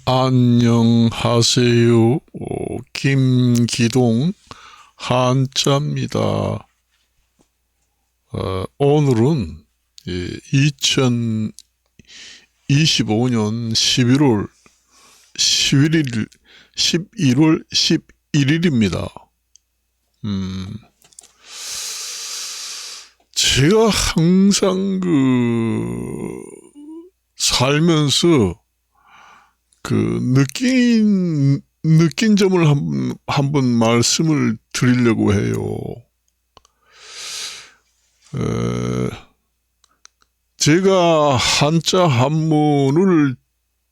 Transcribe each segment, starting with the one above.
안녕하세요. 김기동 한자입니다. 오늘은 2025년 11월 11일입니다. 제가 항상 살면서 느낀 점을 한번 말씀을 드리려고 해요. 제가 한자 한문을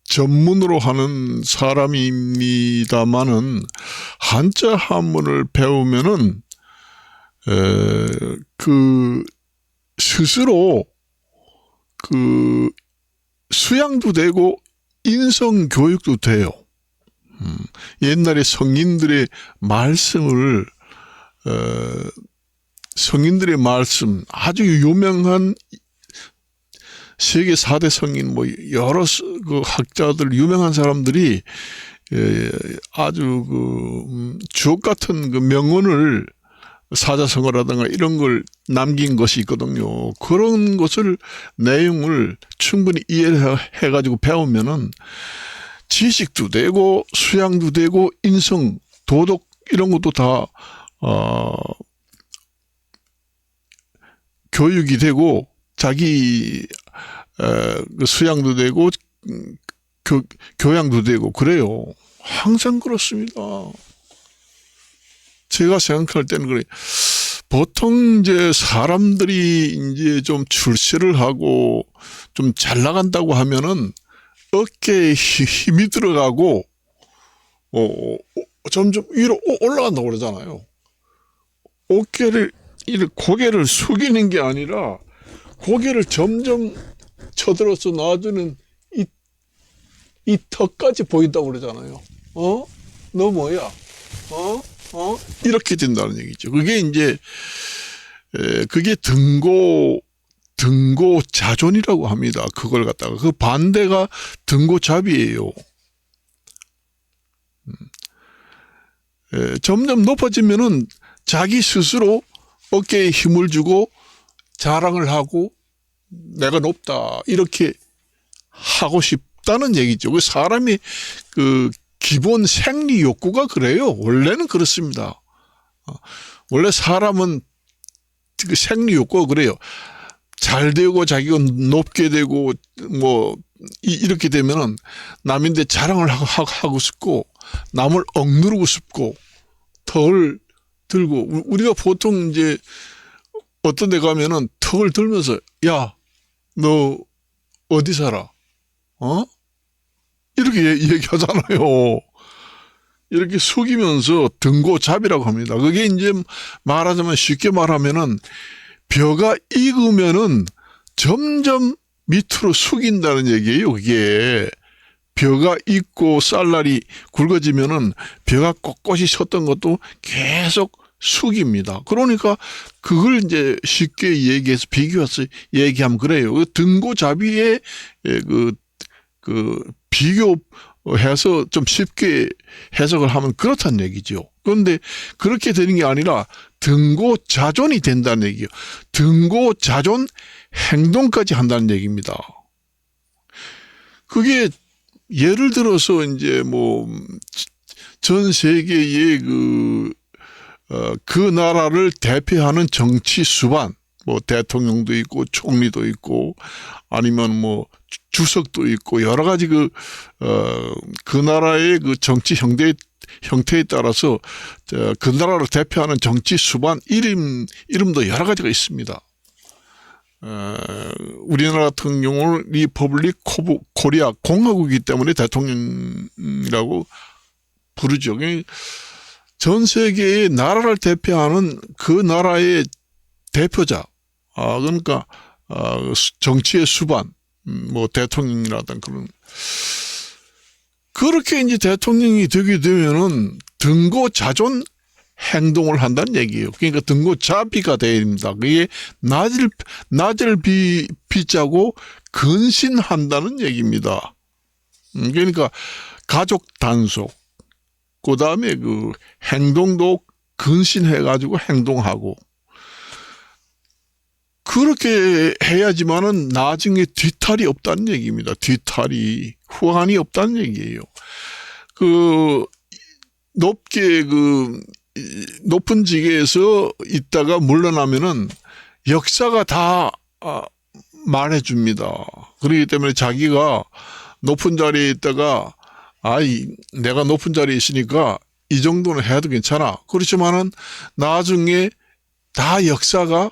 전문으로 하는 사람입니다만은 한자 한문을 배우면은 스스로 수양도 되고 인성 교육도 돼요. 옛날에 성인들의 말씀을 아주 유명한 세계 4대 성인 여러 학자들 유명한 사람들이 아주 주옥 같은 명언을 사자성어라든가 이런 걸 남긴 것이 있거든요. 그런 것을 내용을 충분히 이해해가지고 배우면은 지식도 되고 수양도 되고 인성, 도덕 이런 것도 다 교육이 되고 자기 수양도 되고 교양도 되고 그래요. 항상 그렇습니다. 제가 생각할 때는 그래. 보통 이제 사람들이 이제 좀 출세를 하고 좀 잘 나간다고 하면은 어깨에 힘이 들어가고 점점 위로 올라간다고 그러잖아요. 고개를 숙이는 게 아니라 고개를 점점 쳐들어서 놔주는 이 턱까지 보인다고 그러잖아요. 너 뭐야? 이렇게 된다는 얘기죠. 그게 이제 그게 등고자존이라고 합니다. 그걸 갖다가 그 반대가 등고잡이에요. 점점 높아지면은 자기 스스로 어깨에 힘을 주고 자랑을 하고 내가 높다 이렇게 하고 싶다는 얘기죠. 그 사람이 기본 생리 욕구가 그래요. 원래는 그렇습니다. 원래 사람은 그 생리 욕구가 그래요. 잘 되고 자기가 높게 되고 이렇게 되면은 남인데 자랑을 하고 싶고 남을 억누르고 싶고 턱을 들고 우리가 보통 이제 어떤 데 가면은 턱을 들면서 야, 너 어디 살아? 이렇게 얘기하잖아요. 이렇게 숙이면서 등고잡이라고 합니다. 그게 이제 말하자면 쉽게 말하면은 벼가 익으면은 점점 밑으로 숙인다는 얘기예요. 그게 벼가 익고 쌀날이 굵어지면은 벼가 꼿꼿이 섰던 것도 계속 숙입니다. 그러니까 그걸 이제 쉽게 얘기해서 비교해서 얘기하면 그래요. 등고잡이의 비교해서 좀 쉽게 해석을 하면 그렇다는 얘기죠. 그런데 그렇게 되는 게 아니라 등고자존이 된다는 얘기예요. 등고자존 행동까지 한다는 얘기입니다. 그게 예를 들어서 이제 전 세계의 그 나라를 대표하는 정치 수반, 대통령도 있고 총리도 있고 아니면 주석도 있고 여러 가지 그 나라의 그 정치 형태에 따라서 그 나라를 대표하는 정치 수반 이름도 여러 가지가 있습니다. 우리나라 같은 경우는 리퍼블릭 코리아 공화국이기 때문에 대통령이라고 부르죠. 전 세계의 나라를 대표하는 그 나라의 대표자, 그러니까 정치의 수반, 대통령이라든 그렇게 이제 대통령이 되게 되면은 등고자존 행동을 한다는 얘기예요. 그러니까 등고잡이가 돼야 됩니다. 그게 낮을 비자고 근신한다는 얘기입니다. 그러니까 가족 단속, 그 다음에 그 행동도 근신해가지고 행동하고, 그렇게 해야지만은 나중에 뒤탈이 없다는 얘기입니다. 뒤탈이, 후환이 없다는 얘기예요. 높은 직에서 있다가 물러나면은 역사가 다 말해줍니다. 그렇기 때문에 자기가 높은 자리에 있다가, 내가 높은 자리에 있으니까 이 정도는 해도 괜찮아. 그렇지만은 나중에 다 역사가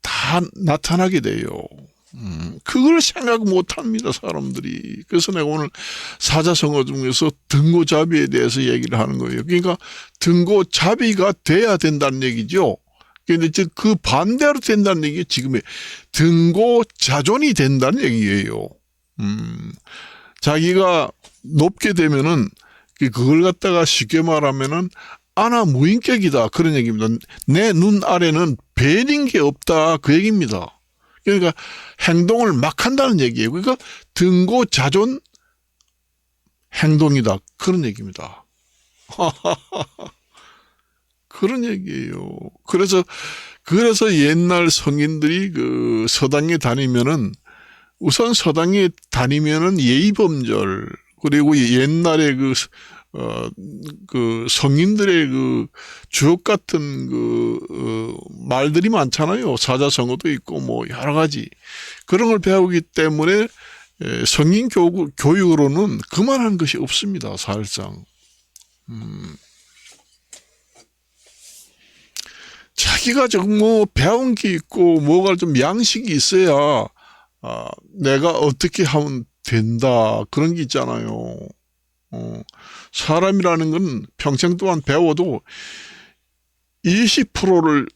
다 나타나게 돼요. 그걸 생각 못 합니다, 사람들이. 그래서 내가 오늘 사자성어 중에서 등고잡이에 대해서 얘기를 하는 거예요. 그러니까 등고잡이가 돼야 된다는 얘기죠. 그런데 즉 그 반대로 된다는 얘기가 지금의 등고자존이 된다는 얘기예요. 자기가 높게 되면은 그걸 갖다가 쉽게 말하면은 아나무인격이다, 그런 얘기입니다. 내 눈 아래는 벨인 게 없다, 그 얘기입니다. 그러니까 행동을 막 한다는 얘기예요. 그러니까 등고자존 행동이다, 그런 얘기입니다. 그런 얘기예요. 그래서 옛날 성인들이 그 서당에 다니면은, 우선 서당에 다니면은 예의범절, 그리고 옛날에 그 성인들의 그 주옥 같은 말들이 많잖아요. 사자성어도 있고 뭐 여러 가지 그런 걸 배우기 때문에 성인 교육으로는 그만한 것이 없습니다, 사실상. 자기가 좀 뭐 배운 게 있고 뭐가 좀 양식이 있어야 내가 어떻게 하면 된다, 그런 게 있잖아요. 사람이라는 건 평생 동안 배워도 20%를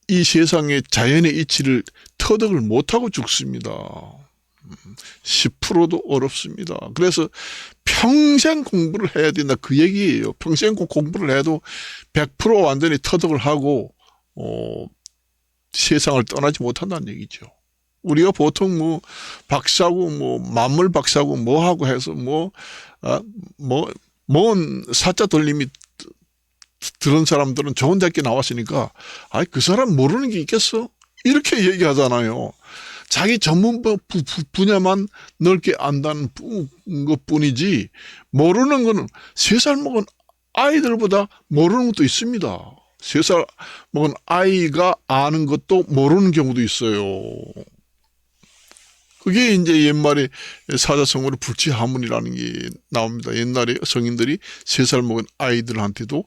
이 세상의 자연의 이치를 터득을 못하고 죽습니다. 10%도 어렵습니다. 그래서 평생 공부를 해야 된다, 그 얘기예요. 평생 공부를 해도 100% 완전히 터득을 하고 세상을 떠나지 못한다는 얘기죠. 우리가 보통 뭐 박사고 뭐 만물 박사고 뭐 하고 해서 뭔 사자 돌림이 들은 사람들은 좋은 대학교 나왔으니까 그 사람 모르는 게 있겠어? 이렇게 얘기하잖아요. 자기 전문 분야만 넓게 안다는 것뿐이지 모르는 거는 3살 먹은 아이들보다 모르는 것도 있습니다. 3살 먹은 아이가 아는 것도 모르는 경우도 있어요. 그게 이제 옛말에 사자성어로 불치하문이라는 게 나옵니다. 옛날에 성인들이 3살 먹은 아이들한테도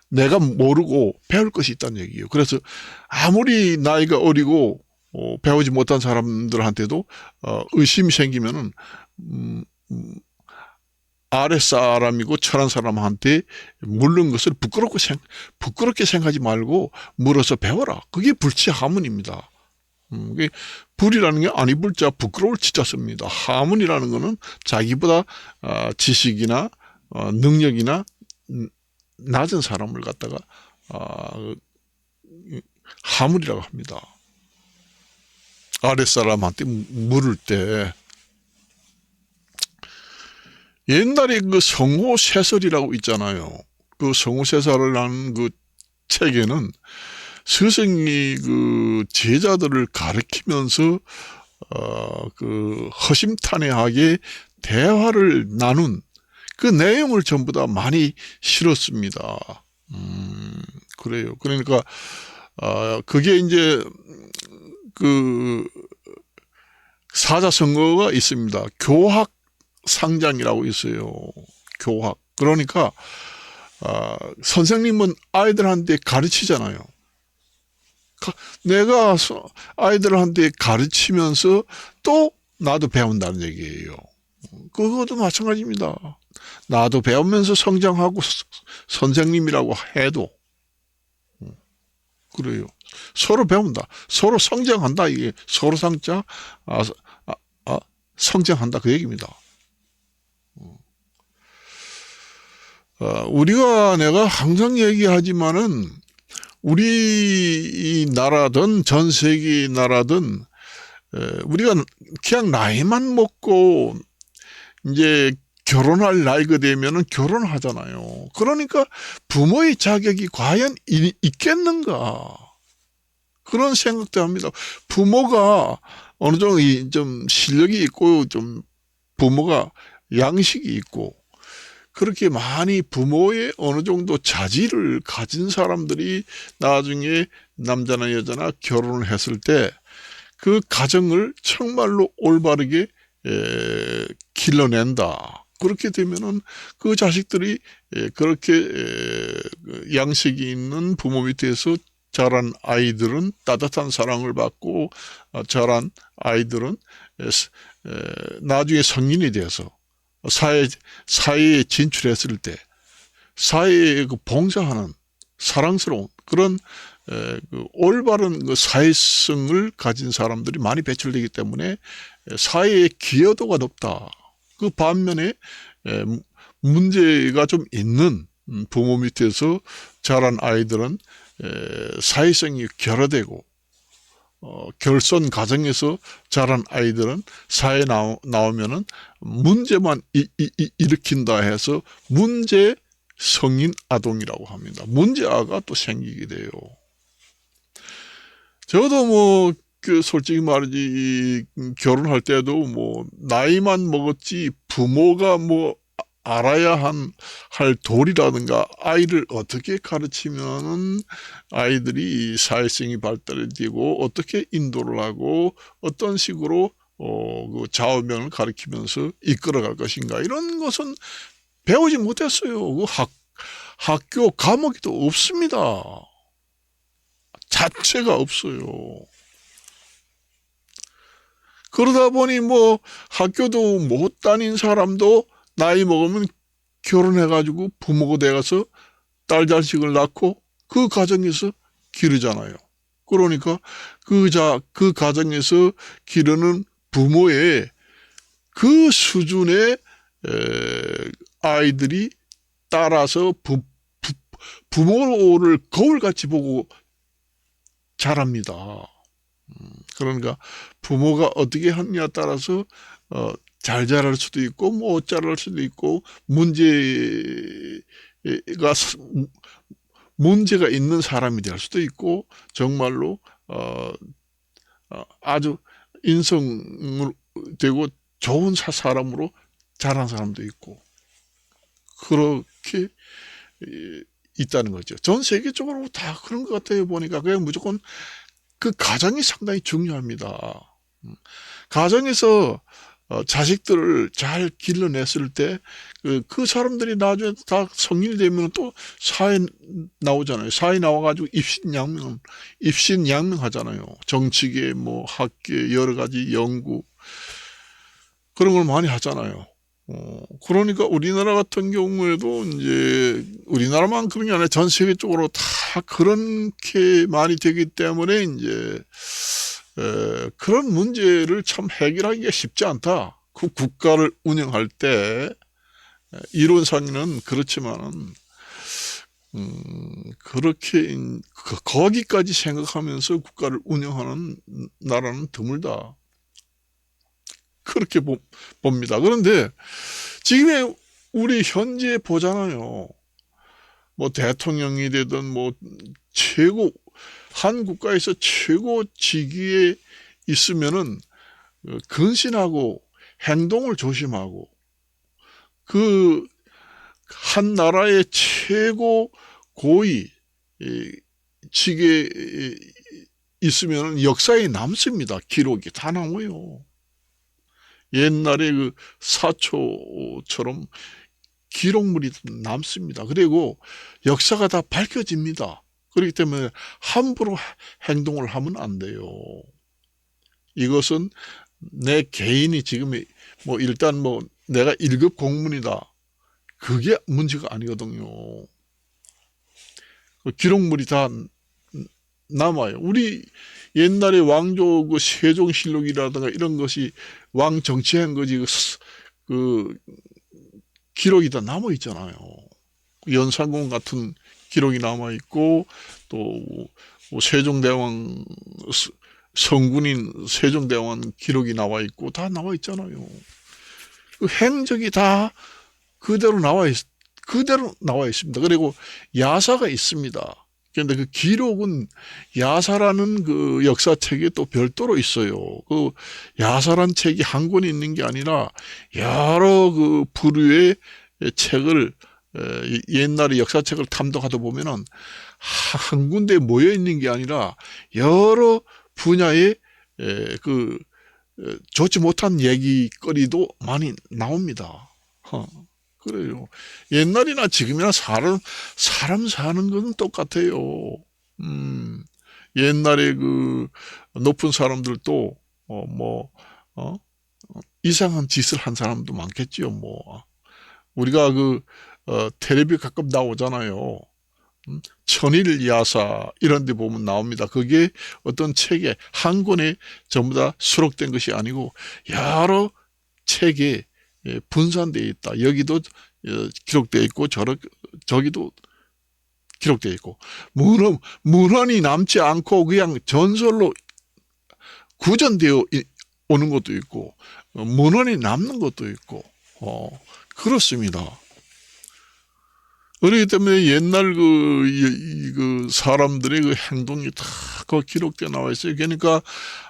내가 모르고 배울 것이 있다는 얘기예요. 그래서 아무리 나이가 어리고 배우지 못한 사람들한테도 의심이 생기면은 아랫사람이고 천한 사람한테 물는 것을 부끄럽게 생각하지 말고 물어서 배워라. 그게 불치하문입니다. 불이라는 게 아니 불자 부끄러울 치자 씁니다. 하문이라는 거는 자기보다 지식이나 능력이나 낮은 사람을 갖다가 하문이라고 합니다. 아랫사람한테 물을 때 옛날에 그 성호세설이라고 있잖아요. 그 성호세설이라는 그 책에는 스승이 그 제자들을 가르치면서 그 허심탄회하게 대화를 나눈 그 내용을 전부 다 많이 실었습니다. 그래요. 그러니까 그게 이제 그 사자성어가 있습니다. 교학 상장이라고 있어요. 교학. 그러니까 선생님은 아이들한테 가르치잖아요. 내가 아이들한테 가르치면서 또 나도 배운다는 얘기예요. 그것도 마찬가지입니다. 나도 배우면서 성장하고 선생님이라고 해도 그래요. 서로 배운다. 서로 성장한다. 이게 서로 성장한다, 그 얘기입니다. 내가 항상 얘기하지만은 우리 나라든 전 세계 나라든 우리가 그냥 나이만 먹고 이제 결혼할 나이가 되면은 결혼하잖아요. 그러니까 부모의 자격이 과연 있겠는가? 그런 생각도 합니다. 부모가 어느 정도 좀 실력이 있고 좀 부모가 양식이 있고 그렇게 많이 부모의 어느 정도 자질을 가진 사람들이 나중에 남자나 여자나 결혼을 했을 때 그 가정을 정말로 올바르게 길러낸다. 그렇게 되면은 그 자식들이 그렇게 양식이 있는 부모 밑에서 자란 아이들은 따뜻한 사랑을 받고 자란 아이들은 나중에 성인이 돼서 사회에 진출했을 때 사회에 봉사하는 사랑스러운 그런 그 올바른 그 사회성을 가진 사람들이 많이 배출되기 때문에 사회의 기여도가 높다. 그 반면에 문제가 좀 있는 부모 밑에서 자란 아이들은 사회성이 결여되고 결손 가정에서 자란 아이들은 사회에 나오면은 문제만 일으킨다 해서 문제 성인 아동이라고 합니다. 문제아가 또 생기게 돼요. 저도 솔직히 말이지, 결혼할 때도 나이만 먹었지, 부모가 알아야 할 도리라든가, 아이를 어떻게 가르치면은 아이들이 사회성이 발달되고, 어떻게 인도를 하고, 어떤 식으로, 그 좌우명을 가르치면서 이끌어갈 것인가, 이런 것은 배우지 못했어요. 학교 과목도 없습니다. 자체가 없어요. 그러다 보니 학교도 못 다닌 사람도 나이 먹으면 결혼해가지고 부모가 돼가서 딸 자식을 낳고 그 가정에서 기르잖아요. 그러니까 그 가정에서 기르는 부모의 그 수준의 아이들이 따라서 부모를 거울같이 보고 자랍니다. 그러니까 부모가 어떻게 하느냐에 따라서 잘 자랄 수도 있고 못 자랄 수도 있고 문제가 있는 사람이 될 수도 있고 정말로 아주 인성을 되고 좋은 사람으로 자란 사람도 있고 그렇게 있다는 거죠. 전 세계적으로 다 그런 것 같아요. 보니까 그냥 무조건 그 가정이 상당히 중요합니다. 가정에서 자식들을 잘 길러냈을 때 그 사람들이 나중에 다 성인이 되면 또 사회 나오잖아요. 사회 나와가지고 입신양명 하잖아요. 정치계, 학계, 여러 가지 연구 그런 걸 많이 하잖아요. 그러니까 우리나라 같은 경우에도 이제 우리나라만 그런 게 아니라 전 세계적으로 다 그렇게 많이 되기 때문에 이제 그런 문제를 참 해결하기가 쉽지 않다. 그 국가를 운영할 때 이론상에는 그렇지만은 그렇게 거기까지 생각하면서 국가를 운영하는 나라는 드물다. 그렇게 봅니다. 그런데 지금의 우리 현재 보잖아요. 대통령이 되든 한 국가에서 최고 직위에 있으면은 근신하고 행동을 조심하고 그 한 나라의 최고 고위 직에 있으면은 역사에 남습니다. 기록이 다 남아요. 옛날에 그 사초처럼 기록물이 남습니다. 그리고 역사가 다 밝혀집니다. 그렇기 때문에 함부로 행동을 하면 안 돼요. 이것은 내 개인이 지금 일단 내가 1급 공무원이다. 그게 문제가 아니거든요. 기록물이 다 남아요. 우리 옛날에 왕조 세종실록이라든가 이런 것이 왕 정치한 거지 그 기록이 다 남아 있잖아요. 연산군 같은 기록이 남아 있고 또 세종대왕 성군인 세종대왕 기록이 나와 있고 다 나와 있잖아요. 그 행적이 다 그대로 나와 있습니다. 그리고 야사가 있습니다. 그런데 그 기록은 야사라는 그 역사책이 또 별도로 있어요. 그 야사란 책이 한 권이 있는 게 아니라 여러 그 부류의 책을 옛날의 역사책을 탐독하다 보면은 한 군데 모여 있는 게 아니라 여러 분야의 그 좋지 못한 얘기거리도 많이 나옵니다. 그래요. 옛날이나 지금이나 사람 사는 건 똑같아요. 옛날에 그 높은 사람들도 이상한 짓을 한 사람도 많겠지요. 뭐 우리가 그 텔레비 가끔 나오잖아요. 천일야사 이런 데 보면 나옵니다. 그게 어떤 책에 한 권에 전부 다 수록된 것이 아니고 여러 책에 분산되어 있다. 여기도 기록되어 있고 저기도 기록되어 있고 문헌이 남지 않고 그냥 전설로 구전되어 오는 것도 있고 문헌이 남는 것도 있고 그렇습니다. 그렇기 때문에 옛날 그 사람들의 그 행동이 다 그 기록되어 나와 있어요. 그러니까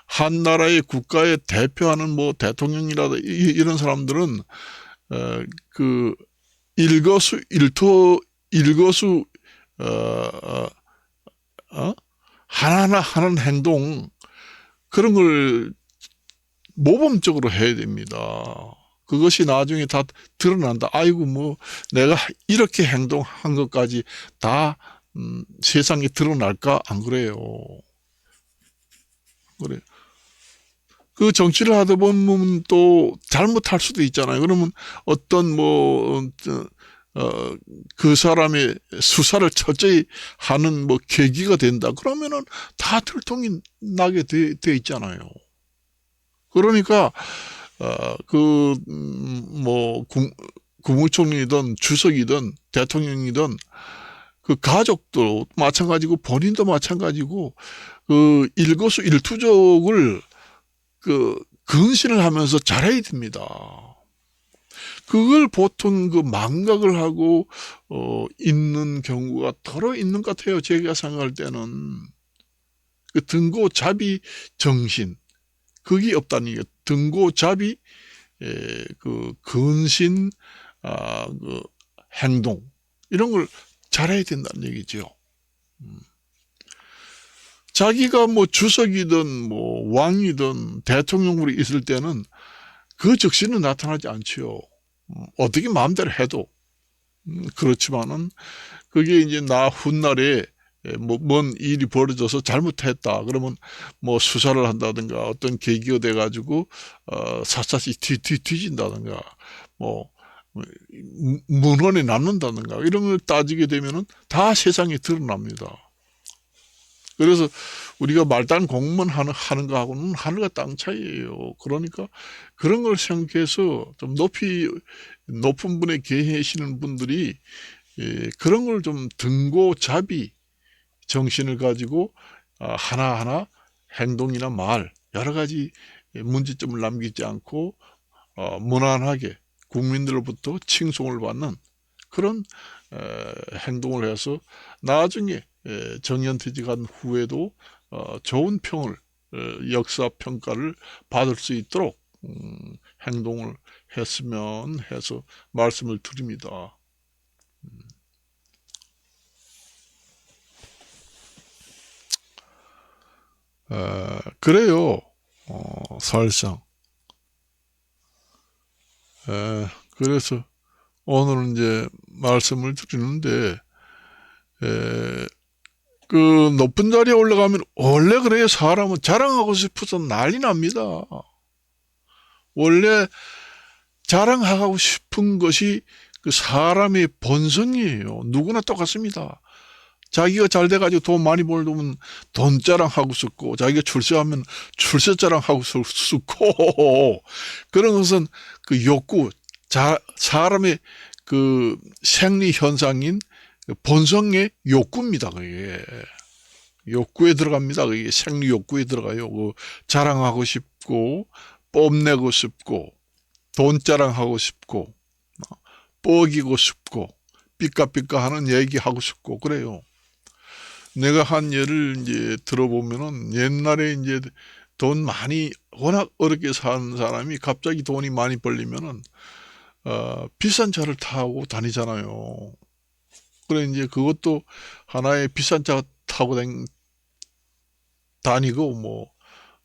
한 나라의 국가의 대표하는 뭐 대통령이라도 이런 사람들은 그 일거수 하나하나 하는 행동 그런 걸 모범적으로 해야 됩니다. 그것이 나중에 다 드러난다. 아이고 뭐 내가 이렇게 행동한 것까지 다 세상에 드러날까? 안 그래요. 그래. 그 정치를 하다 보면 또 잘못할 수도 있잖아요. 그러면 어떤 그 사람의 수사를 철저히 하는 뭐 계기가 된다. 그러면은 다 들통이 나게 돼 있잖아요. 그러니까 국무총리든 주석이든 대통령이든 그 가족도 마찬가지고 본인도 마찬가지고 그 일거수일투족을 그 근신을 하면서 잘해야 됩니다. 그걸 보통 그 망각을 하고 있는 경우가 더러 있는 것 같아요. 제가 생각할 때는 그 등고자비 정신 그게 없다는 게 등고자비 그 근신 그 행동 이런 걸 잘해야 된다는 얘기죠. 자기가 뭐 주석이든 뭐 왕이든 대통령으로 있을 때는 그 적신은 나타나지 않지요. 어떻게 마음대로 해도 그렇지만은 그게 이제 나 훗날에 뭔 일이 벌어져서 잘못했다 그러면 뭐 수사를 한다든가 어떤 계기가 돼 가지고 샅샅이 뒤진다든가 뭐 문헌에 남는다든가 이런 걸 따지게 되면은 다 세상에 드러납니다. 그래서 우리가 말단 공무원 하는 거하고는 하늘과 땅 차이예요. 그러니까 그런 걸 생각해서 좀 높은 분에 계시는 분들이 그런 걸 좀 등고자비 정신을 가지고 하나하나 행동이나 말 여러 가지 문제점을 남기지 않고 무난하게 국민들로부터 칭송을 받는 그런 행동을 해서 나중에 정년퇴직한 후에도 좋은 평을 역사 평가를 받을 수 있도록 행동을 했으면 해서 말씀을 드립니다. 그래요. 사실상 그래서 오늘은 이제 말씀을 드리는데 그 높은 자리에 올라가면 원래 그래요. 사람은 자랑하고 싶어서 난리 납니다. 원래 자랑하고 싶은 것이 그 사람의 본성이에요. 누구나 똑같습니다. 자기가 잘 돼가지고 돈 많이 벌면 돈 자랑하고 싶고 자기가 출세하면 출세 자랑하고 싶고 그런 것은 그 욕구 사람의 그 생리 현상인 본성의 욕구입니다. 그게 욕구에 들어갑니다. 그게 생리 욕구에 들어가요. 그 자랑하고 싶고 뽐내고 싶고 돈 자랑하고 싶고 뻐기고 싶고 삐까삐까 하는 얘기하고 싶고 그래요. 내가 한 예를 이제 들어보면은 옛날에 이제 돈 많이 워낙 어렵게 사는 사람이 갑자기 돈이 많이 벌리면은 비싼 차를 타고 다니잖아요. 그래 이제 그것도 하나의 비싼 차 타고 다니고 뭐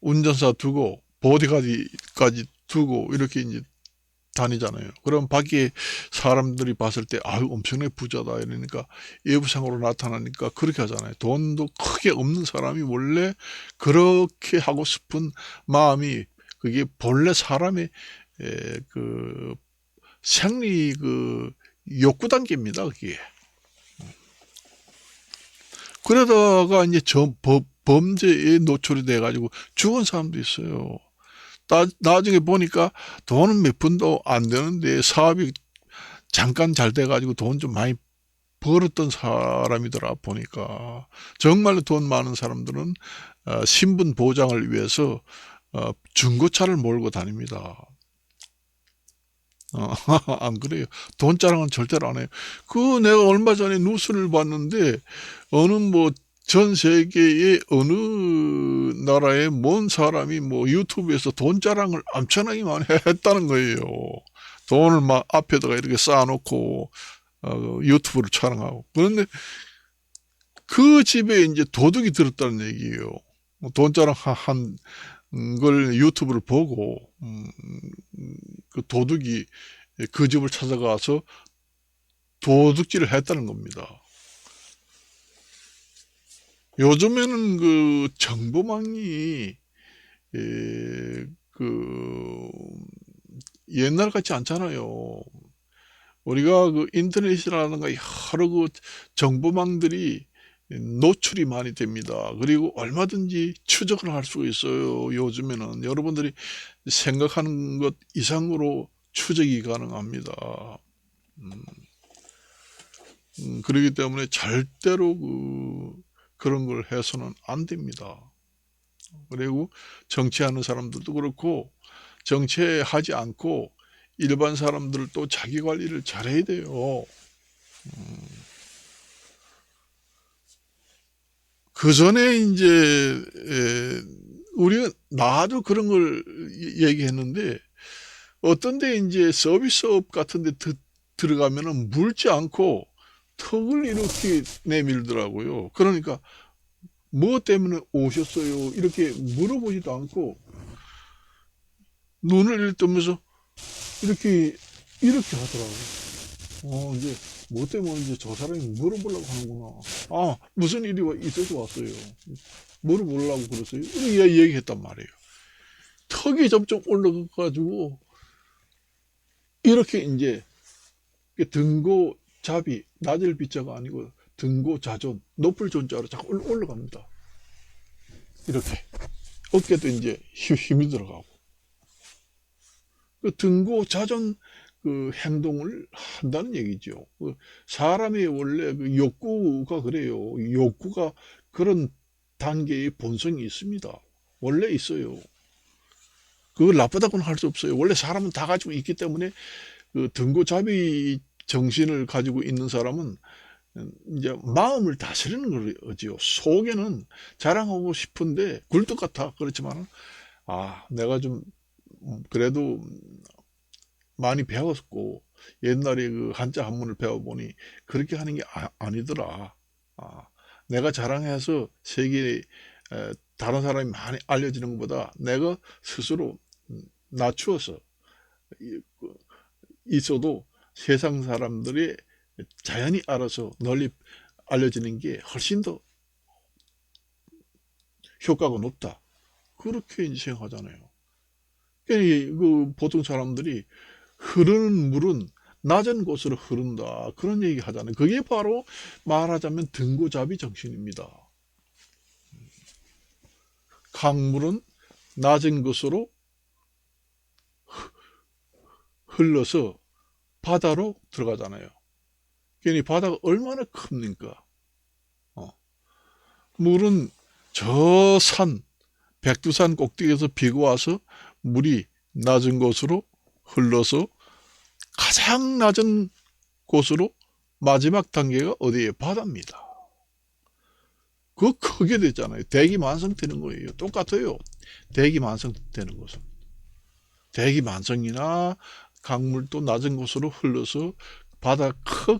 운전사 두고 보디가드까지 두고 이렇게 이제 다니잖아요. 그럼 밖에 사람들이 봤을 때 아유 엄청나게 부자다 이러니까 예부상으로 나타나니까 그렇게 하잖아요. 돈도 크게 없는 사람이 원래 그렇게 하고 싶은 마음이 그게 본래 사람의 그 생리 그 욕구 단계입니다. 그게. 그러다가 이제 범죄에 노출이 돼가지고 죽은 사람도 있어요. 나중에 보니까 돈은 몇 푼도 안 되는데 사업이 잠깐 잘 돼가지고 돈 좀 많이 벌었던 사람이더라 보니까. 정말로 돈 많은 사람들은 신분 보장을 위해서 중고차를 몰고 다닙니다. 안 그래요? 돈 자랑은 절대로 안 해요. 내가 얼마 전에 뉴스를 봤는데 어느 뭐 전 세계의 어느 나라의 뭔 사람이 뭐 유튜브에서 돈 자랑을 엄청나게 많이 했다는 거예요. 돈을 막 앞에다가 이렇게 쌓아놓고 유튜브를 촬영하고. 그런데 그 집에 이제 도둑이 들었다는 얘기예요. 돈 자랑 한 걸 유튜브를 보고 그 도둑이 그 집을 찾아가서 도둑질을 했다는 겁니다. 요즘에는 그 정보망이 그 옛날 같지 않잖아요. 우리가 그 인터넷이라든가 여러 그 정보망들이 노출이 많이 됩니다. 그리고 얼마든지 추적을 할 수가 있어요. 요즘에는 여러분들이 생각하는 것 이상으로 추적이 가능합니다. 그렇기 때문에 절대로 그런 걸 해서는 안 됩니다. 그리고 정치하는 사람들도 그렇고 정치하지 않고 일반 사람들도 자기 관리를 잘해야 돼요. 그 전에 이제 우리가 나도 그런 걸 얘기했는데 어떤 데 이제 서비스업 같은 데 들어가면은 물지 않고 턱을 이렇게 내밀더라고요. 그러니까 뭐 때문에 오셨어요? 이렇게 물어보지도 않고 눈을 뜨면서 이렇게 하더라고요. 이제 뭐 때문에 이제 저 사람이 물어보려고 하는구나. 무슨 일이 있어서 왔어요. 물어보려고 그랬어요. 이렇게 얘기했단 말이에요. 턱이 점점 올라가가지고 이렇게 이제 등고 잡이 낮을 비자가 아니고 등고 자존 높을 존자로 자꾸 올라갑니다. 이렇게 어깨도 이제 힘이 들어가고 그 등고 자존 그 행동을 한다는 얘기죠. 사람이 원래 그 욕구가 그래요. 욕구가 그런 단계의 본성이 있습니다. 원래 있어요. 그걸 나쁘다고는 할 수 없어요. 원래 사람은 다 가지고 있기 때문에 그 등고잡이 정신을 가지고 있는 사람은 이제 마음을 다스리는 거지요. 속에는 자랑하고 싶은데 굴뚝 같아. 그렇지만 내가 좀 그래도 많이 배웠고 옛날에 그 한자 한문을 배워보니 그렇게 하는 게 아니더라. 내가 자랑해서 세계에 다른 사람이 많이 알려지는 것보다 내가 스스로 낮추어서 있어도 세상 사람들이 자연히 알아서 널리 알려지는 게 훨씬 더 효과가 높다. 그렇게 이제 생각하잖아요. 그 보통 사람들이 흐르는 물은 낮은 곳으로 흐른다. 그런 얘기 하잖아요. 그게 바로 말하자면 등고잡이 정신입니다. 강물은 낮은 곳으로 흘러서 바다로 들어가잖아요. 그러니 바다가 얼마나 큽니까? 물은 저 산, 백두산 꼭대기에서 비가 와서 물이 낮은 곳으로 흘러서 가장 낮은 곳으로 마지막 단계가 어디에? 바다입니다. 그거 크게 됐잖아요. 대기 만성되는 거예요. 똑같아요. 대기 만성되는 것은. 대기 만성이나 강물도 낮은 곳으로 흘러서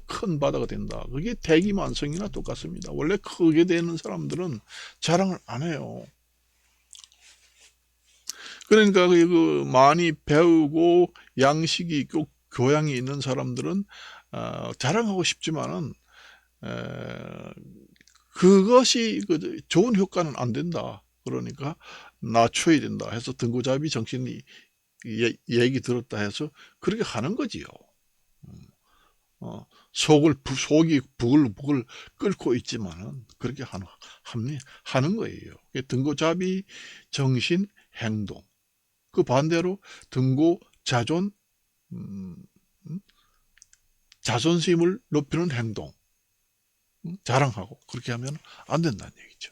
큰 바다가 된다. 그게 대기 만성이나 똑같습니다. 원래 크게 되는 사람들은 자랑을 안 해요. 그러니까 그 많이 배우고 양식이 있고 교양이 있는 사람들은 자랑하고 싶지만은 그것이 좋은 효과는 안 된다. 그러니까 낮춰야 된다 해서 등고잡이 정신이 얘기 들었다 해서 그렇게 하는 거지요. 속이 부글부글 끓고 있지만은 그렇게 하는 거예요. 등고잡이 정신 행동. 그 반대로 등고 자존 자존심을 높이는 행동. 자랑하고 그렇게 하면 안 된다는 얘기죠.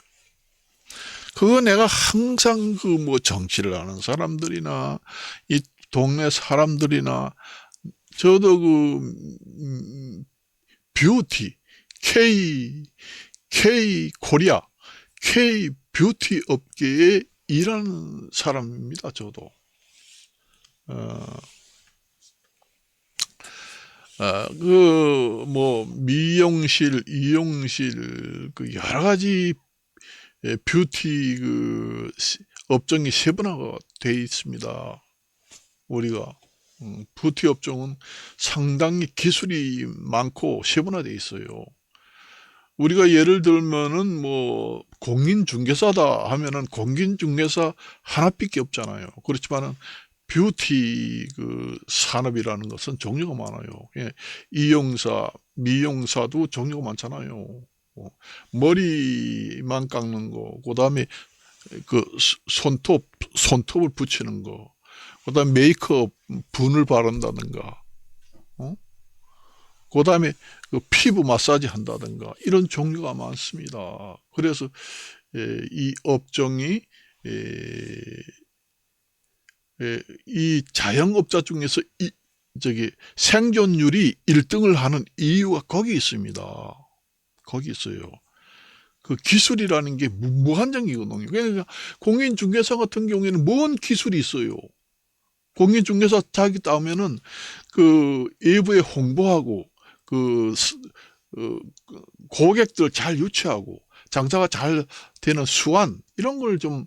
그거 내가 항상 그 뭐 정치를 아는 사람들이나 이 동네 사람들이나 저도 그 뷰티 K 코리아 K 뷰티 업계에 일하는 사람입니다. 저도 그 뭐 미용실, 이용실 그 여러 가지 뷰티 그 업종이 세분화가 돼 있습니다. 우리가 뷰티 업종은 상당히 기술이 많고 세분화돼 있어요. 우리가 예를 들면은 뭐 공인중개사다 하면은 공인중개사 하나밖에 없잖아요. 그렇지만은 뷰티 그 산업이라는 것은 종류가 많아요. 예, 이용사, 미용사도 종류가 많잖아요. 머리만 깎는 거, 그 다음에 그 손톱을 붙이는 거, 그 다음에 메이크업, 분을 바른다든가, 그 다음에 그 피부 마사지 한다든가, 이런 종류가 많습니다. 그래서 이 업종이 이 자영업자 중에서 생존율이 1등을 하는 이유가 거기 있습니다. 거기 있어요. 그 기술이라는 게 무한정이거든요. 그러니까 공인중개사 같은 경우에는 뭔 기술이 있어요. 공인중개사 자기 따면은 그 외부에 홍보하고 그 고객들 잘 유치하고 장사가 잘 되는 수완 이런 걸 좀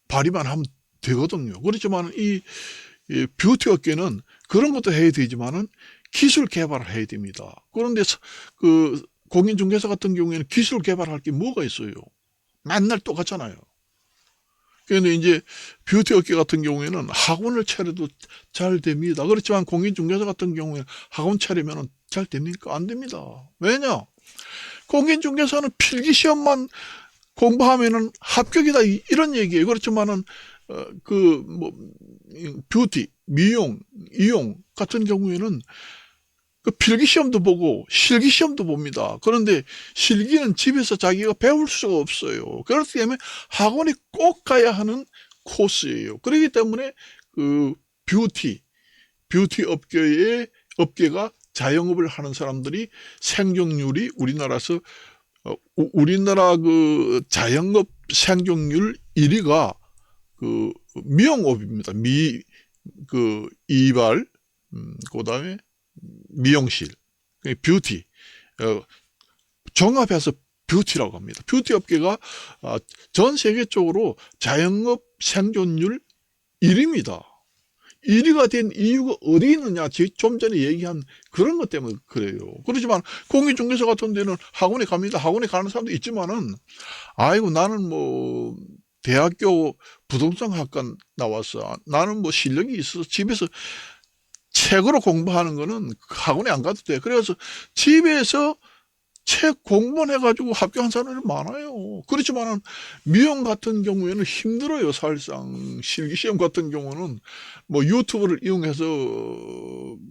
발휘만 하면 되거든요. 그렇지만 이 뷰티 업계는 그런 것도 해야 되지만은 기술 개발을 해야 됩니다. 그런데 그 공인중개사 같은 경우에는 기술 개발할 게 뭐가 있어요? 맨날 똑같잖아요. 그런데 이제 뷰티 업계 같은 경우에는 학원을 차려도 잘 됩니다. 그렇지만 공인중개사 같은 경우에는 학원 차리면 잘 됩니까? 안 됩니다. 왜냐? 공인중개사는 필기시험만 공부하면은 합격이다 이런 얘기예요. 그렇지만은 그 뭐 뷰티, 미용, 이용 같은 경우에는 그 필기시험도 보고 실기시험도 봅니다. 그런데 실기는 집에서 자기가 배울 수가 없어요. 그렇기 때문에 학원에 꼭 가야 하는 코스예요. 그렇기 때문에 그 뷰티 업계가 자영업을 하는 사람들이 생존율이 우리나라에서 우리나라 그 자영업 생존율 1위가 그 미용업입니다. 그 이발, 그다음에 미용실, 뷰티, 종합해서 뷰티라고 합니다. 뷰티 업계가 전 세계적으로 자영업 생존율 1위입니다. 1위가 된 이유가 어디 있느냐? 좀 전에 얘기한 그런 것 때문에 그래요. 그렇지만 공인중개사 같은 데는 학원에 갑니다. 학원에 가는 사람도 있지만은 아이고 나는 뭐 대학교 부동산학과 나왔어. 나는 뭐 실력이 있어서 집에서 책으로 공부하는 거는 학원에 안 가도 돼. 그래서 집에서 책 공부만 해가지고 합격한 사람이 많아요. 그렇지만은 미용 같은 경우에는 힘들어요. 사실상 실기시험 같은 경우는 뭐 유튜브를 이용해서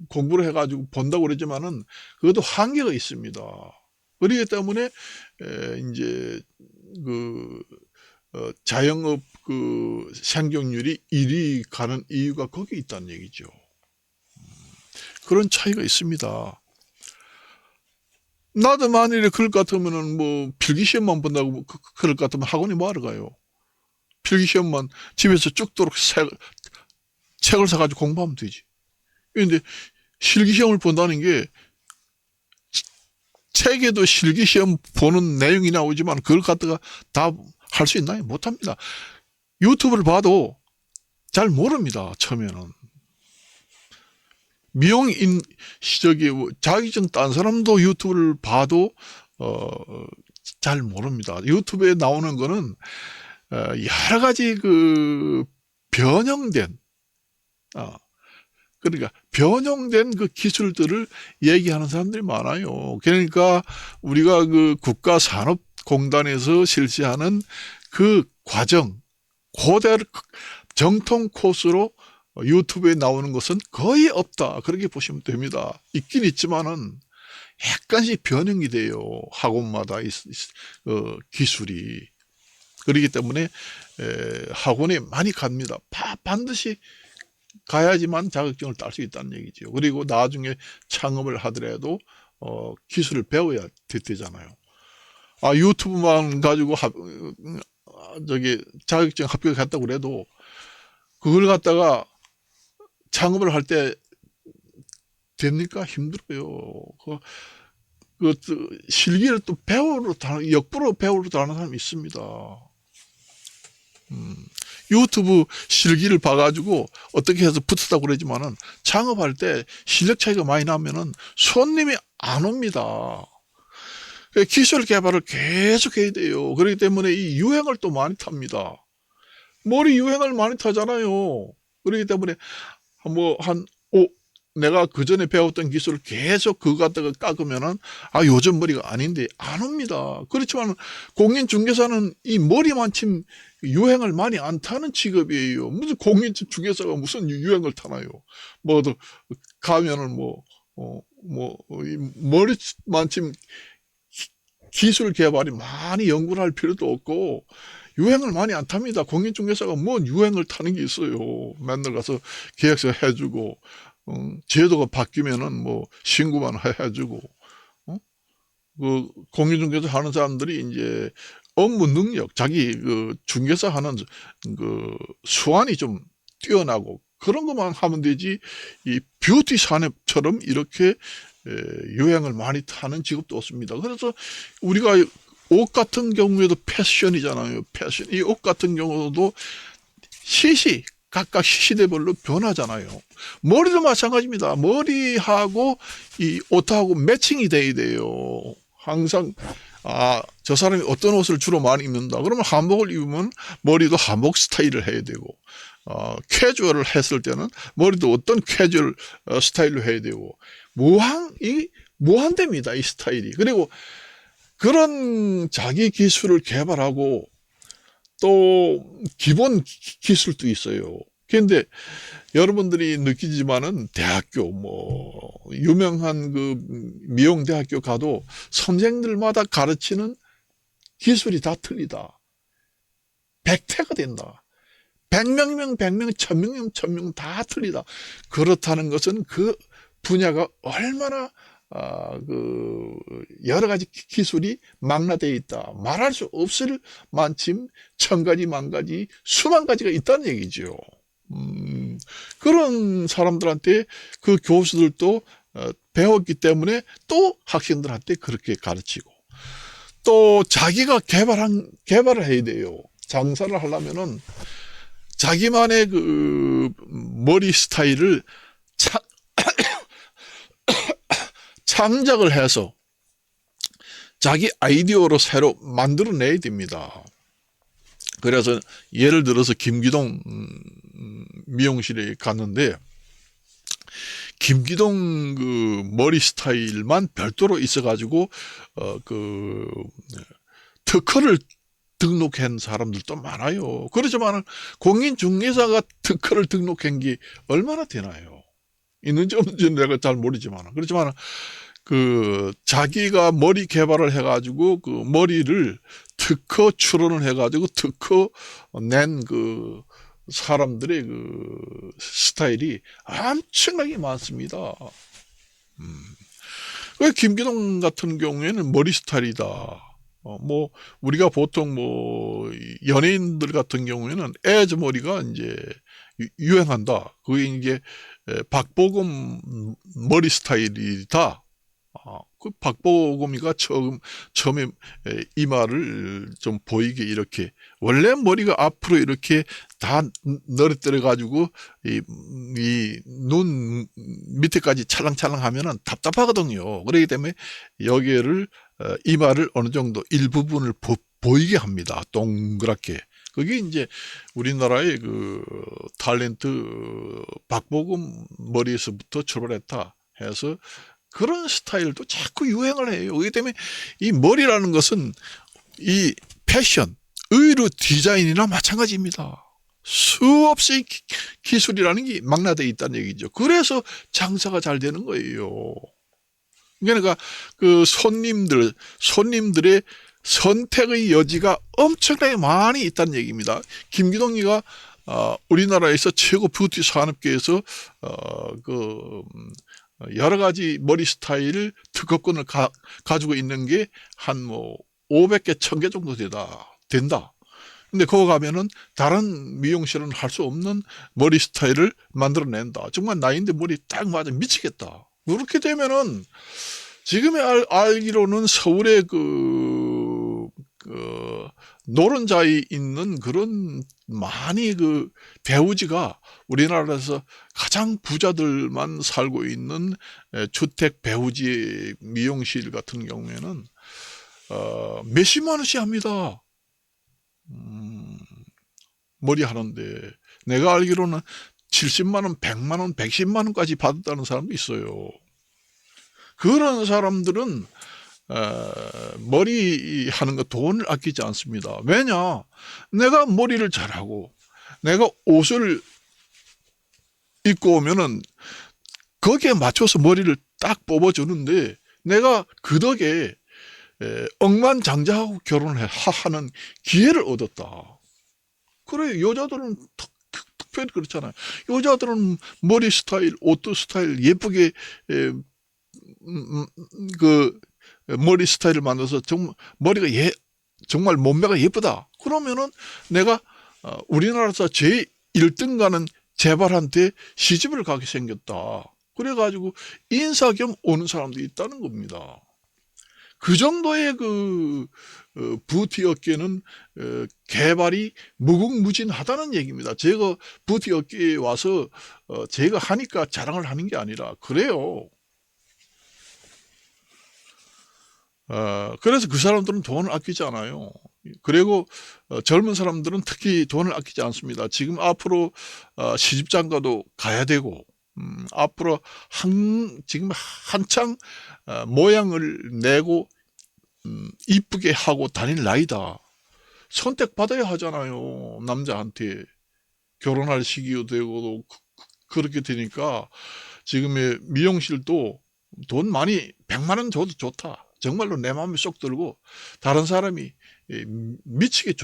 공부를 해가지고 본다고 그러지만은 그것도 한계가 있습니다. 그렇기 때문에 이제 그 자영업 그 생존율이 1위 가는 이유가 거기 있다는 얘기죠. 그런 차이가 있습니다. 나도 만일에 그럴 것 같으면은 뭐 필기시험만 본다고 그럴 것 같으면 학원에 뭐하러 가요? 필기시험만 집에서 쭉도록 책을 사가지고 공부하면 되지. 그런데 실기시험을 본다는 게 책에도 실기시험 보는 내용이 나오지만 그걸 갖다가 다 할 수 있나요? 못합니다. 유튜브를 봐도 잘 모릅니다. 처음에는. 미용인 저기 자격증 딴 사람도 유튜브를 봐도 잘 모릅니다. 유튜브에 나오는 거는 여러 가지 그 변형된 그러니까 변형된 그 기술들을 얘기하는 사람들이 많아요. 그러니까 우리가 그 국가산업공단에서 실시하는 그 과정, 그대로 정통 코스로 유튜브에 나오는 것은 거의 없다. 그렇게 보시면 됩니다. 있긴 있지만은 약간씩 변형이 돼요. 학원마다 기술이. 그렇기 때문에 학원에 많이 갑니다. 반드시 가야지만 자격증을 딸 수 있다는 얘기죠. 그리고 나중에 창업을 하더라도 기술을 배워야 되잖아요. 유튜브만 가지고 저기 자격증 합격했다고 그래도 그걸 갖다가 창업을 할 때 됩니까? 힘들어요. 실기를 또 역부로 배우러 다니는 사람이 있습니다. 유튜브 실기를 봐가지고 어떻게 해서 붙었다고 그러지만은 창업할 때 실력 차이가 많이 나면은 손님이 안 옵니다. 기술 개발을 계속 해야 돼요. 그렇기 때문에 이 유행을 또 많이 탑니다. 머리 유행을 많이 타잖아요. 그렇기 때문에 내가 그 전에 배웠던 기술을 계속 그거 갖다가 깎으면은 요즘 머리가 아닌데 안 옵니다. 그렇지만 공인중개사는 이 머리만 침 유행을 많이 안 타는 직업이에요. 무슨 공인중개사가 무슨 유행을 타나요? 가면은 머리만 침 기술 개발이 많이 연구를 할 필요도 없고 유행을 많이 안 탑니다. 공인중개사가 뭔 유행을 타는 게 있어요. 맨날 가서 계약서 해주고 제도가 바뀌면은 신고만 해주고 그 공인중개사 하는 사람들이 이제 업무 능력, 자기 그 중개사 하는 그 수완이 좀 뛰어나고 그런 것만 하면 되지 이 뷰티 산업처럼 이렇게 유행을 많이 타는 직업도 없습니다. 그래서 우리가 옷 같은 경우에도 패션이잖아요. 패션. 이 옷 같은 경우도 각각 시대별로 변하잖아요. 머리도 마찬가지입니다. 머리하고 이 옷하고 매칭이 돼야 돼요. 항상 저 사람이 어떤 옷을 주로 많이 입는다. 그러면 한복을 입으면 머리도 한복 스타일을 해야 되고 캐주얼을 했을 때는 머리도 어떤 캐주얼 스타일로 해야 되고 무한됩니다. 이 스타일이. 그리고 그런 자기 기술을 개발하고 또 기본 기술도 있어요. 그런데 여러분들이 느끼지만은 대학교 유명한 그 미용대학교 가도 선생들마다 가르치는 기술이 다 틀리다. 백태가 된다. 100명이면 100명, 1000명이면 1000명 다 틀리다. 그렇다는 것은 그 분야가 얼마나 여러 가지 기술이 망라되어 있다. 말할 수 없을 만큼 1000가지, 10,000가지, 수만 가지가 있다는 얘기죠. 그런 사람들한테 그 교수들도 배웠기 때문에 또 학생들한테 그렇게 가르치고 또 자기가 개발을 해야 돼요. 장사를 하려면은 자기만의 그 머리 스타일을 창작을 해서 자기 아이디어로 새로 만들어내야 됩니다. 그래서 예를 들어서 김기동 미용실에 갔는데 김기동 그 머리 스타일만 별도로 있어가지고 그 특허를 등록한 사람들도 많아요. 그렇지만 공인중개사가 특허를 등록한 게 얼마나 되나요? 있는지 없는지 내가 잘 모르지만 그렇지만 자기가 머리 개발을 해가지고 그 머리를 특허 출원을 해가지고 특허 낸 그 사람들의 그 스타일이 엄청나게 많습니다. 왜 김기동 같은 경우에는 머리 스타일이다. 뭐 우리가 보통 뭐 연예인들 같은 경우에는 에즈 머리가 이제 유행한다. 그게 이제 박보검 머리 스타일이다. 그 박보검이가 처음에 이마를 좀 보이게 이렇게, 원래 머리가 앞으로 이렇게 다 늘어뜨려 가지고 이 눈 밑에까지 찰랑찰랑 하면은 답답하거든요. 그렇기 때문에 여기를 이마를 어느 정도 일부분을 보이게 합니다. 동그랗게. 그게 이제 우리나라의 그 탤런트 박보검 머리에서부터 출발했다 해서 그런 스타일도 자꾸 유행을 해요. 그렇기 때문에 이 머리라는 것은 이 패션, 의류 디자인이나 마찬가지입니다. 수없이 기술이라는 게 망라되어 있다는 얘기죠. 그래서 장사가 잘 되는 거예요. 그러니까 그 손님들의 선택의 여지가 엄청나게 많이 있다는 얘기입니다. 김기동이가 우리나라에서 최고 뷰티 산업계에서 여러 가지 머리 스타일 특허권을 가지고 있는 게 한 뭐 500개, 1000개 정도 된다. 근데 거기 가면은 다른 미용실은 할 수 없는 머리 스타일을 만들어낸다. 정말 나인데 머리 딱 맞아 미치겠다. 그렇게 되면은 지금에 알기로는 서울에 노른자에 있는 그런 많이 그 배우지가 우리나라에서 가장 부자들만 살고 있는 주택 배우지 미용실 같은 경우에는 몇십만 원씩 합니다. 머리 하는데 내가 알기로는 70만 원, 100만 원, 110만 원까지 받았다는 사람도 있어요. 그런 사람들은 머리 하는 거 돈을 아끼지 않습니다. 왜냐? 내가 머리를 잘하고 내가 옷을 입고 오면은 거기에 맞춰서 머리를 딱 뽑아주는데 내가 그 덕에 억만장자하고 결혼을 하는 기회를 얻었다. 그래, 여자들은 특별히 그렇잖아요. 여자들은 머리 스타일, 옷도 스타일 예쁘게 그 머리 스타일을 만들어서 머리가 정말 몸매가 예쁘다. 그러면은 내가 우리나라에서 제 1등 가는 재벌한테 시집을 가게 생겼다. 그래가지고 인사 겸 오는 사람도 있다는 겁니다. 그 정도의 뷰티 업계는 개발이 무궁무진하다는 얘기입니다. 제가 뷰티 업계에 와서 제가 하니까 자랑을 하는 게 아니라 그래요. 그래서 그 사람들은 돈을 아끼지 않아요. 그리고 젊은 사람들은 특히 돈을 아끼지 않습니다. 지금 앞으로 시집장가도 가야 되고 앞으로 지금 한창 모양을 내고 이쁘게 하고 다닐 나이다. 선택받아야 하잖아요. 남자한테 결혼할 시기도 되고 그렇게 되니까 지금의 미용실도 돈 많이 100만 원 줘도 좋다. 정말로 내 마음이 쏙 들고 다른 사람이 미치게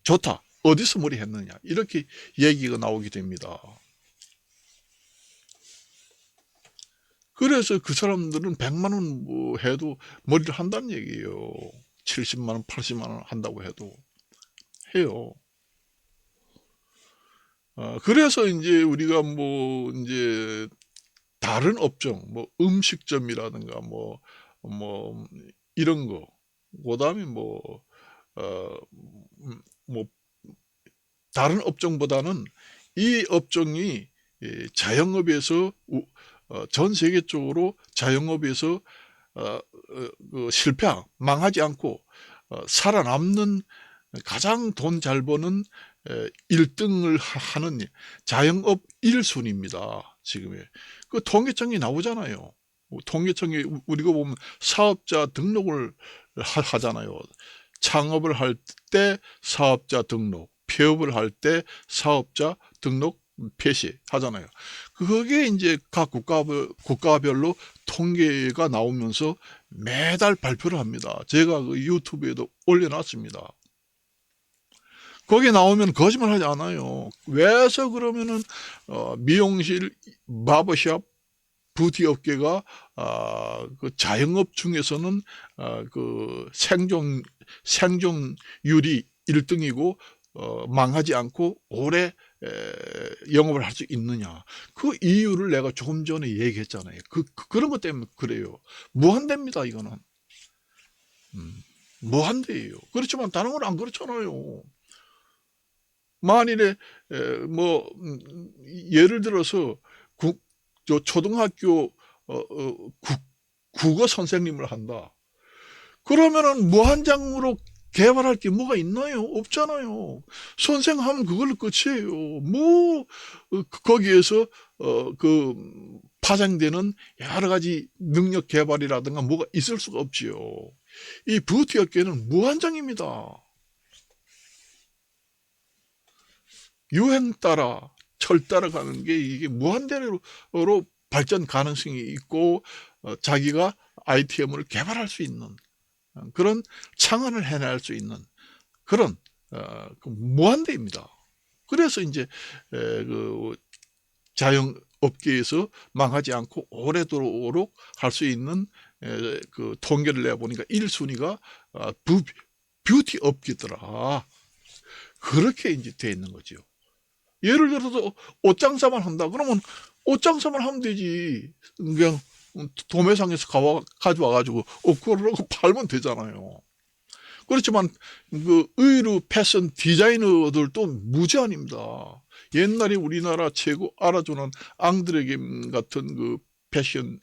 좋다. 어디서 머리 했느냐. 이렇게 얘기가 나오게 됩니다. 그래서 그 사람들은 100만 원 뭐 해도 머리를 한다는 얘기예요. 70만 원, 80만 원 한다고 해도 해요. 그래서 이제 우리가 뭐 이제 다른 업종, 뭐 음식점이라든가 뭐 이런 거, 그다음에 뭐 다른 업종보다는 이 업종이 자영업에서 전 세계적으로 자영업에서 망하지 않고 살아남는 가장 돈 잘 버는 1등을 하는 자영업 1순위입니다. 지금의 그 통계청이 나오잖아요. 통계청이 우리가 보면 사업자 등록을 하잖아요. 창업을 할 때 사업자 등록, 폐업을 할 때 사업자 등록 폐시 하잖아요. 그게 이제 각 국가별로 통계가 나오면서 매달 발표를 합니다. 제가 그 유튜브에도 올려놨습니다. 거기 나오면 거짓말하지 않아요. 왜서 그러면은 미용실, 바버샵, 부티 업계가 그 자영업 중에서는 그 생존율이 1등이고 망하지 않고 오래 영업을 할 수 있느냐. 그 이유를 내가 조금 전에 얘기했잖아요. 그런 것 때문에 그래요. 무한대입니다, 이거는. 무한대예요. 그렇지만 다른 건 안 그렇잖아요. 만일에 뭐 예를 들어서 초등학교 국어 선생님을 한다. 그러면은 무한장으로 개발할 게 뭐가 있나요? 없잖아요. 선생하면 그걸로 끝이에요. 뭐 거기에서 그 파생되는 여러 가지 능력 개발이라든가 뭐가 있을 수가 없지요. 이 부티 업계는 무한장입니다. 유행 따라 철 따라가는 게 이게 무한대로 발전 가능성이 있고 자기가 아이템을 개발할 수 있는 그런 창안을 해낼 수 있는 그런 그 무한대입니다. 그래서 이제 그 자영업계에서 망하지 않고 오래도록 할 수 있는 그 통계를 내보니까 1순위가 뷰티 업계더라. 그렇게 이제 돼 있는 거죠. 예를 들어서 옷장사만 한다. 그러면 옷장사만 하면 되지. 그냥 도매상에서 가져와가지고 그러고 팔면 되잖아요. 그렇지만 그 의류 패션 디자이너들도 무제한입니다. 옛날에 우리나라 최고 알아주는 앙드레김 같은 그 패션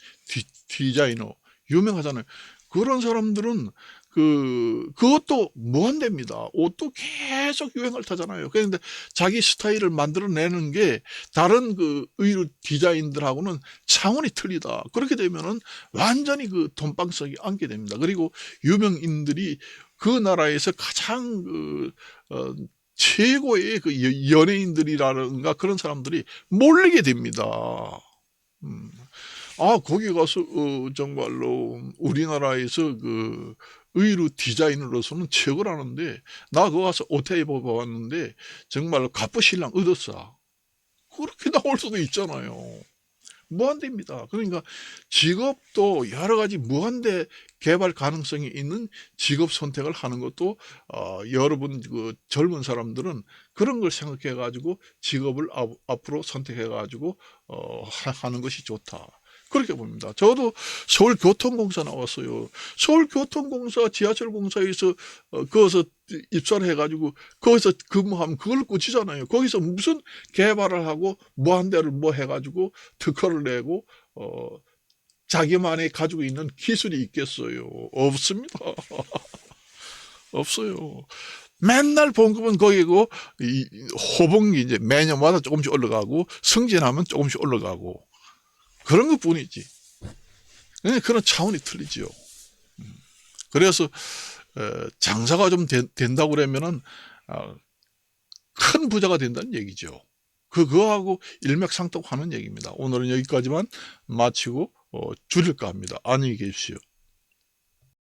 디자이너 유명하잖아요. 그런 사람들은 그것도 무한대입니다. 옷도 계속 유행을 타잖아요. 그런데 자기 스타일을 만들어내는 게 다른 그 의류 디자인들하고는 차원이 틀리다. 그렇게 되면은 완전히 그 돈방석이 앉게 됩니다. 그리고 유명인들이 그 나라에서 가장 최고의 그 연예인들이라든가 그런 사람들이 몰리게 됩니다. 거기 가서 정말로 우리나라에서 그 의류 디자이너로서는 최고라는데 나 거기 가서 옷 입어봤는데 정말로 갑부신랑 얻었어. 그렇게 나올 수도 있잖아요. 무한대입니다. 그러니까 직업도 여러 가지 무한대 개발 가능성이 있는 직업 선택을 하는 것도 여러분 그 젊은 사람들은 그런 걸 생각해 가지고 직업을 앞으로 선택해 가지고 하는 것이 좋다. 그렇게 봅니다. 저도 서울교통공사 나왔어요. 서울교통공사 지하철공사에서 거기서 입사를 해가지고 거기서 근무하면 그걸로 끝이잖아요. 거기서 무슨 개발을 하고 무한대를 뭐 해가지고 특허를 내고 자기만이 가지고 있는 기술이 있겠어요? 없습니다. 없어요. 맨날 봉급은 거기고 호봉이 이제 매년마다 조금씩 올라가고 승진하면 조금씩 올라가고 그런 것 뿐이지. 그런 차원이 틀리지요. 그래서 장사가 좀 된다고 그러면은 큰 부자가 된다는 얘기죠. 그거하고 일맥상통하는 얘기입니다. 오늘은 여기까지만 마치고 줄일까 합니다. 안녕히 계십시오.